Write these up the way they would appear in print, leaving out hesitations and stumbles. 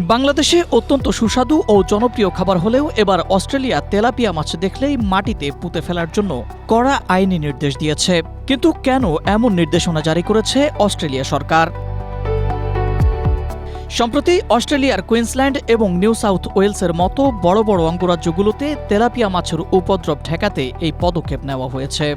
বাংলাদেশে অত্যন্ত সুস্বাদু ও জনপ্রিয় খাবার হলেও এবার অস্ট্রেলিয়া তেলাপিয়া মাছ দেখলেই মাটিতে পুঁতে ফেলার জন্য কড়া আইনি নির্দেশ দিয়েছে। কিন্তু কেন এমন নির্দেশনা জারি করেছে অস্ট্রেলিয়া সরকার? সম্প্রতি অস্ট্রেলিয়ার কুইন্সল্যান্ড এবং নিউ সাউথ ওয়েলসের মতো বড় বড় অঙ্গরাজ্যগুলোতে তেলাপিয়া মাছের উপদ্রব ঠেকাতে এই পদক্ষেপ নেওয়া হয়েছে।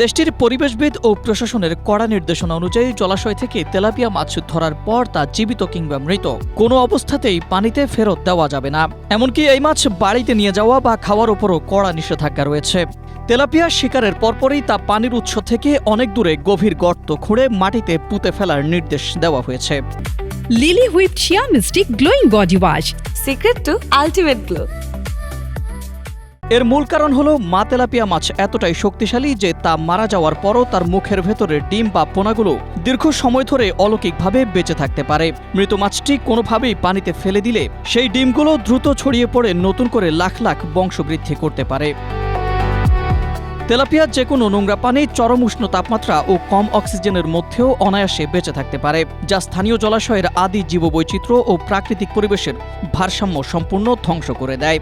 দেশটির পরিবেশবিদ ও প্রশাসনের কড়া নির্দেশনা অনুযায়ী জলাশয় থেকে তেলাপিয়া মাছ ধরার পর তা জীবিত কিংবা মৃত কোনো অবস্থাতেই পানিতে ফেরত দেওয়া যাবে না। এমনকি এই মাছ বাড়িতে নিয়ে যাওয়া বা খাওয়ার উপরও কড়া নিষেধাজ্ঞা রয়েছে। তেলাপিয়া শিকারের পরপরই তা পানির উৎস থেকে অনেক দূরে গভীর গর্ত খুঁড়ে মাটিতে পুঁতে ফেলার নির্দেশ দেওয়া হয়েছে। Lily Whipped Shea Mystic Glowing Body Wash. Secret to ultimate glow. এর মূল কারণ হলো মা তেলাপিয়া মাছ এতটাই শক্তিশালী যে তা মারা যাওয়ার পরও তার মুখের ভেতরে ডিম বা পোনাগুলো দীর্ঘ সময় ধরে অলৌকিকভাবে বেঁচে থাকতে পারে। মৃত মাছটি কোনোভাবেই পানিতে ফেলে দিলে সেই ডিমগুলো দ্রুত ছড়িয়ে পড়ে নতুন করে লাখ লাখ বংশবৃদ্ধি করতে পারে। তেলাপিয়া যে কোনো নোংরা পানি, চরম উষ্ণ তাপমাত্রা ও কম অক্সিজেনের মধ্যেও অনায়াসে বেঁচে থাকতে পারে, যা স্থানীয় জলাশয়ের আদি জীববৈচিত্র্য ও প্রাকৃতিক পরিবেশের ভারসাম্য সম্পূর্ণ ধ্বংস করে দেয়।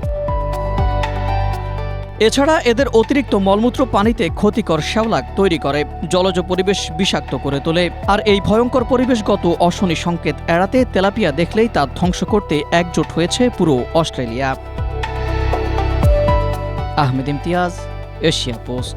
এছাড়া এদের অতিরিক্ত মলমূত্র পানিতে ক্ষতিকর শ্যাওলাক তৈরি করে, জলজ পরিবেশ বিষাক্ত করে তোলে। আর এই ভয়ঙ্কর পরিবেশগত অশনি সংকেত এড়াতে তেলাপিয়া দেখলেই তা ধ্বংস করতে একজোট হয়েছে পুরো Australia. Ahmed Imtiaz, Asia post.